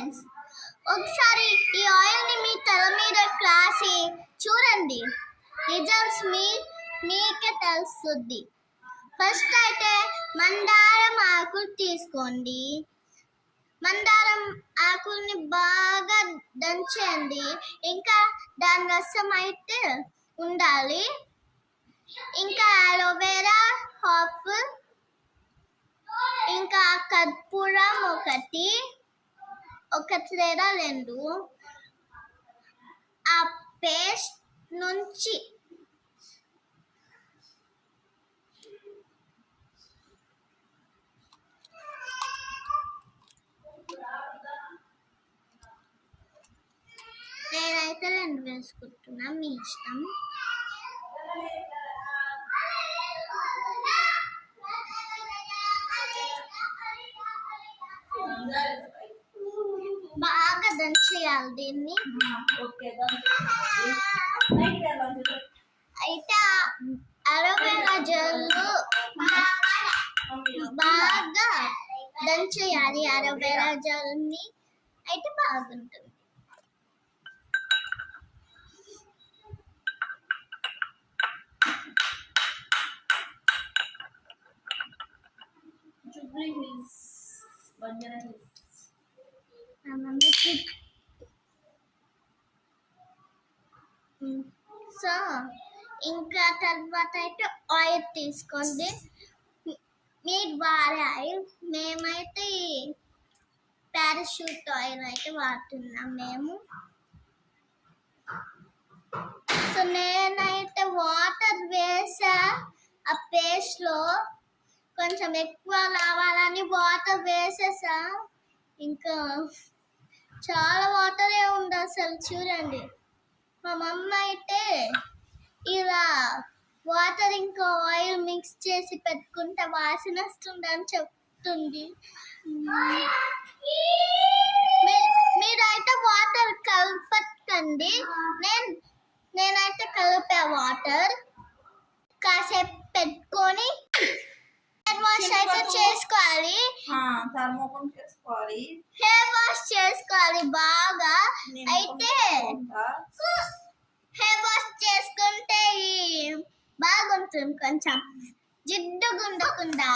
Friends, ఒకసారి ఈ oil ని మీ తల మీద రాసి చూడండి, రిజల్ట్స్ మీకే తెలుస్తుంది. ఫస్ట్ అయితే మందారం ఆకులు తీసుకోండి. మందారం ఆకుల్ని బాగా దంచండి. ఇంకా దాని రసం అయితే ఉండాలి. ఇంకా అలోవెరా హాఫ్, ఇంకా కర్పూరం ఒకటి లేదా రెండు. ఆ పేస్ట్ నుంచి నేనైతే రెండు వేసుకుంటున్నా, మీ ఇష్టం. బాగా దంచేయాలి దీన్ని. అయితే అలోవెరా జెల్ బాగా దంచేయాలి. అలోవెరా జెల్ ని అయితే బాగుంటుంది. సో ఇంకా తర్వాత అయితే ఆయిల్ తీసుకోండి. మీరు వాడే ఆయిల్, మేమైతే పారాషూట్ ఆయిల్ అయితే వాడుతున్నాం మేము. సో నేనైతే వాటర్ వేసా ఆ పేస్ట్ లో, కొంచెం ఎక్కువ రావాలని వాటర్ వేసేసా. ఇంకా చాలా వాటరే ఉంది అసలు. చూడండి, మా మమ్మ అయితే ఇలా వాటర్ ఇంకా ఆయిల్ మిక్స్ చేసి పెట్టుకుంటే వాసన వస్తుందని చెప్తుంది. మీరైతే వాటర్ కలపకండి. నేనైతే కలిపా వాటర్. కాసేపు పెట్టుకొని హెయిర్ వాష్ అయితే చేసుకోవాలి. హెయిర్ వాష్ చేసుకోవాలి బాగా. అయితే హెయిర్ వాష్ చేసుకుంటే బాగుంటుంది, కొంచెం జిడ్డుగా ఉండకుండా.